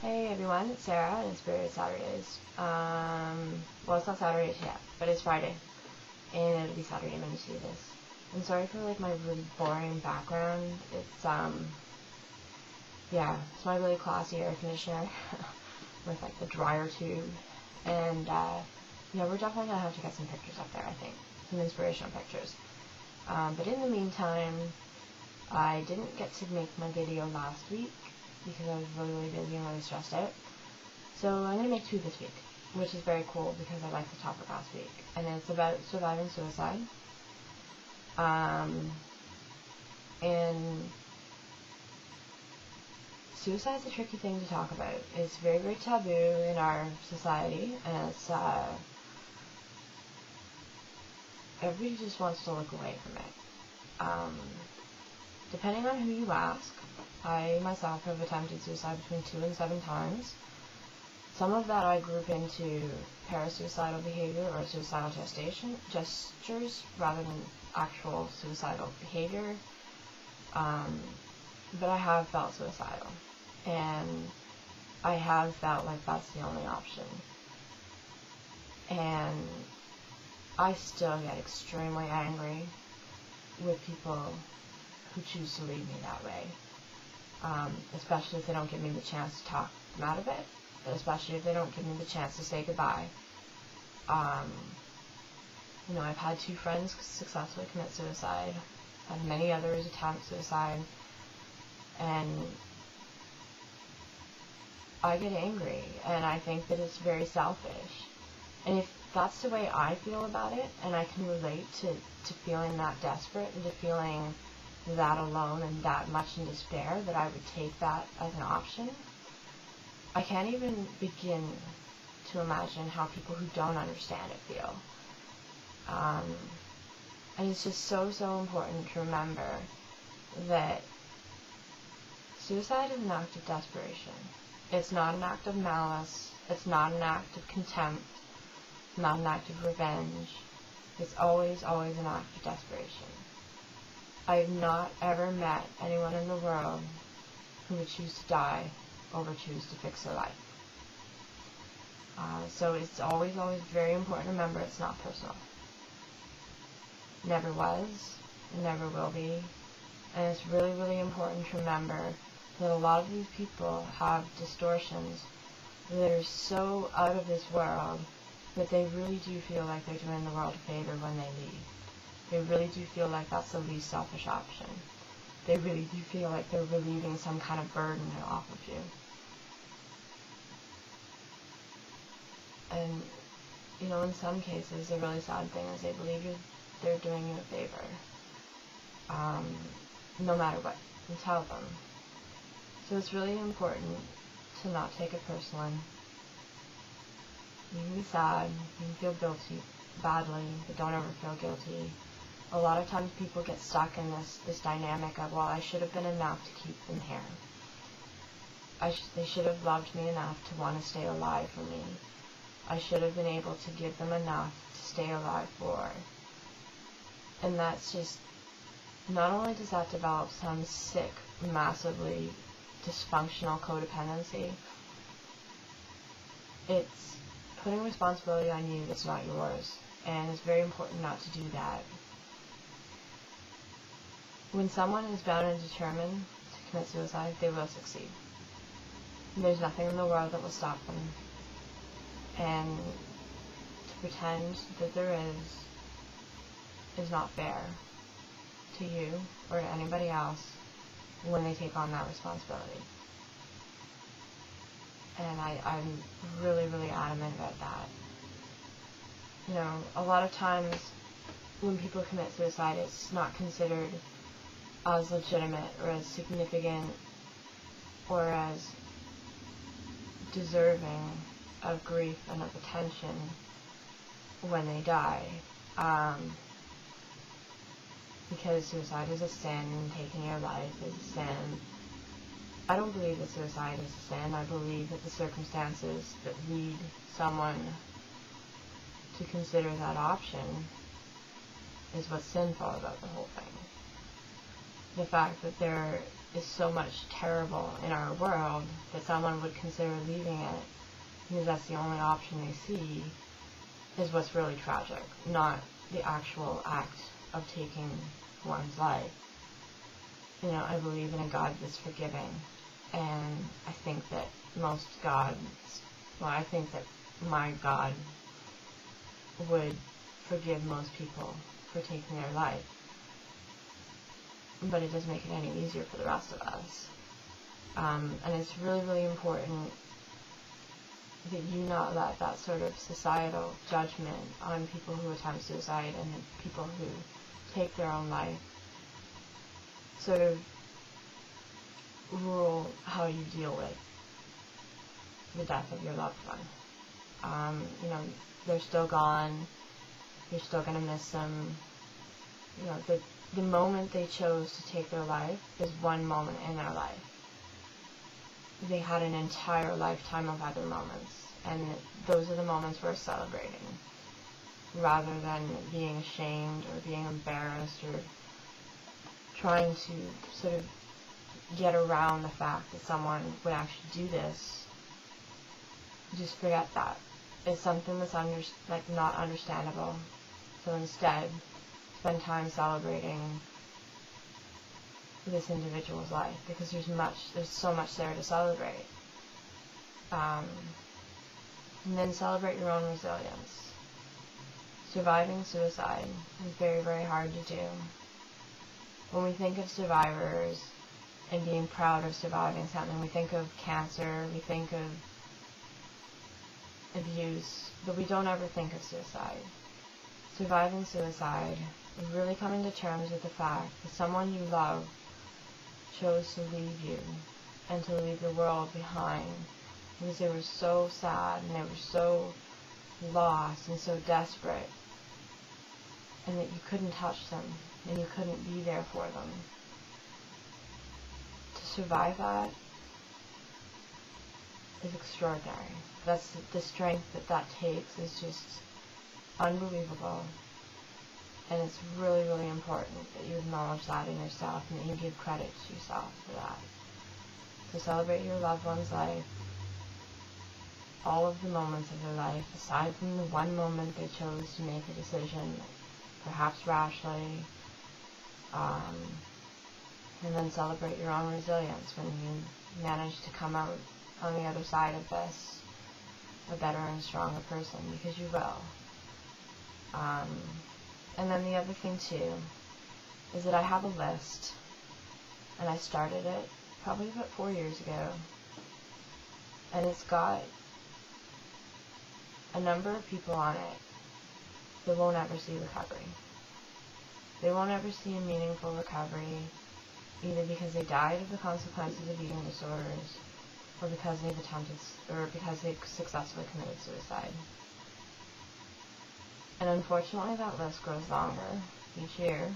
Hey everyone, it's Sarah and it's Spirit Saturdays. Well, it's not Saturday yet, but it's Friday, and it'll be Saturday when you see this. I'm sorry for my really boring background. It's it's my really classy air conditioner with the dryer tube, and we're definitely gonna have to get some pictures up there. I think some inspirational pictures. But in the meantime, I didn't get to make my video last week because I was really busy and really stressed out. So I'm going to make 2 this week, which is very cool because I liked the topic last week. And it's about surviving suicide. And suicide's a tricky thing to talk about. It's very, very taboo in our society, and it's everybody just wants to look away from it. Depending on who you ask, I myself have attempted suicide between 2 and 7 times. Some of that I group into parasuicidal behavior or suicidal gestures rather than actual suicidal behavior. But I have felt suicidal, and I have felt like that's the only option. And I still get extremely angry with people who choose to leave me that way. Especially if they don't give me the chance to talk them out of it, especially if they don't give me the chance to say goodbye. I've had 2 friends successfully commit suicide, and many others attempt suicide, and I get angry, and I think that it's very selfish. And if that's the way I feel about it, and I can relate to feeling that desperate and to feeling that alone and that much in despair that I would take that as an option, I can't even begin to imagine how people who don't understand it feel. And it's just so important to remember that suicide is an act of desperation. It's not an act of malice. It's not an act of contempt. Not an act of revenge. It's always an act of desperation. I have not ever met anyone in the world who would choose to die over choose to fix their life. So it's always very important to remember it's not personal. Never was, and never will be. And it's really important to remember that a lot of these people have distortions that are so out of this world that they really do feel like they're doing the world a favor when they leave. They really do feel like that's the least selfish option. They really do feel like they're relieving some kind of burden off of you. And, in some cases, the really sad thing is they believe they're doing you a favor. No matter what you tell them. So it's really important to not take it personally. You can be sad, you can feel guilty badly, but don't ever feel guilty. A lot of times people get stuck in this dynamic of, well, I should have been enough to keep them here. They should have loved me enough to want to stay alive for me. I should have been able to give them enough to stay alive for. And that's just, not only does that develop some sick, massively dysfunctional codependency, it's putting responsibility on you that's not yours. And it's very important not to do that. When someone is bound and determined to commit suicide, they will succeed. There's nothing in the world that will stop them. And to pretend that there is not fair to you or to anybody else when they take on that responsibility. And I'm really adamant about that. A lot of times when people commit suicide, it's not considered as legitimate or as significant or as deserving of grief and of attention when they die, because suicide is a sin and taking your life is a sin. I don't believe that suicide is a sin. I believe that the circumstances that lead someone to consider that option is what's sinful about the whole thing. The fact that they're is so much terrible in our world that someone would consider leaving it because that's the only option they see, is what's really tragic, not the actual act of taking one's life. You know, I believe in a God that's forgiving, and I think that I think that my God would forgive most people for taking their life. But it doesn't make it any easier for the rest of us. And it's really, really important that you not let that sort of societal judgment on people who attempt suicide and the people who take their own life sort of rule how you deal with the death of your loved one. You know, they're still gone. You're still going to miss them. You know, the moment they chose to take their life is one moment in their life. They had an entire lifetime of other moments, and those are the moments we're celebrating, rather than being ashamed or being embarrassed or trying to sort of get around the fact that someone would actually do this. Just forget that. It's something that's not understandable. So instead, spend time celebrating this individual's life, because there's so much there to celebrate. And then celebrate your own resilience. Surviving suicide is very, very hard to do. When we think of survivors and being proud of surviving something, we think of cancer, we think of abuse, but we don't ever think of suicide. Surviving suicide is really coming to terms with the fact that someone you love chose to leave you and to leave the world behind because they were so sad and they were so lost and so desperate, and that you couldn't touch them and you couldn't be there for them. To survive that is extraordinary. That's the strength that takes is just unbelievable. And it's really, really important that you acknowledge that in yourself and that you give credit to yourself for that. So celebrate your loved one's life, all of the moments of their life, aside from the one moment they chose to make a decision, perhaps rashly, and then celebrate your own resilience when you manage to come out on the other side of this a better and stronger person, because you will. And then the other thing too is that I have a list, and I started it probably about 4 years ago, and it's got a number of people on it that won't ever see recovery. They won't ever see a meaningful recovery, either because they died of the consequences of eating disorders, or because they've successfully committed suicide. And unfortunately that list grows longer each year,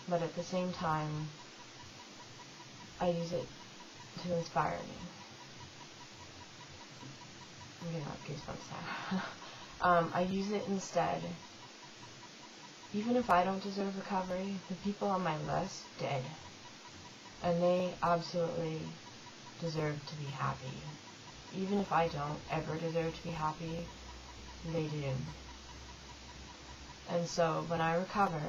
but at the same time, I use it to inspire me. I'm getting goosebumps now. I use it instead. Even if I don't deserve recovery, the people on my list did. And they absolutely deserve to be happy. Even if I don't ever deserve to be happy, they do. And so when I recover,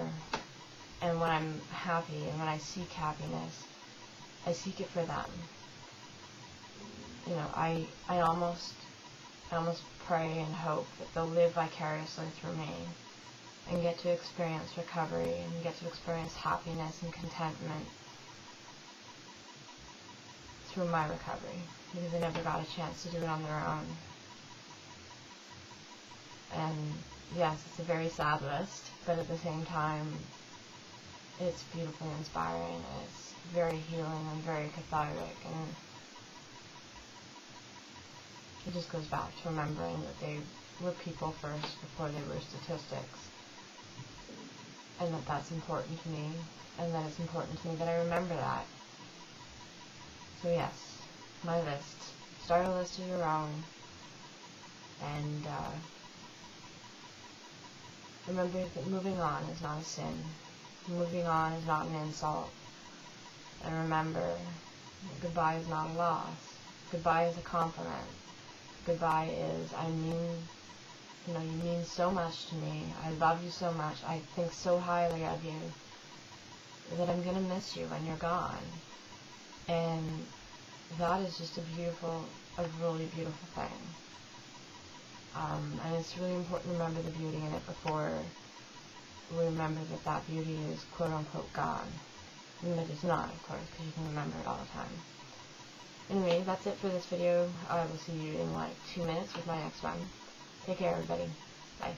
and when I'm happy, and when I seek happiness, I seek it for them. You know, I almost pray and hope that they'll live vicariously through me and get to experience recovery and get to experience happiness and contentment through my recovery, because they never got a chance to do it on their own. And yes, it's a very sad list, but at the same time, it's beautifully inspiring, and it's very healing and very cathartic, and it just goes back to remembering that they were people first before they were statistics, and that that's important to me, and that it's important to me that I remember that. So yes, my list. Start a list of your own, and remember that moving on is not a sin. Moving on is not an insult. And remember, goodbye is not a loss. Goodbye is a compliment. Goodbye is, you mean so much to me. I love you so much. I think so highly of you that I'm going to miss you when you're gone. And that is just a really beautiful thing. And it's really important to remember the beauty in it before we remember that beauty is quote-unquote gone. And it is not, of course, because you can remember it all the time. Anyway, that's it for this video. I will see you in like 2 minutes with my next one. Take care, everybody. Bye.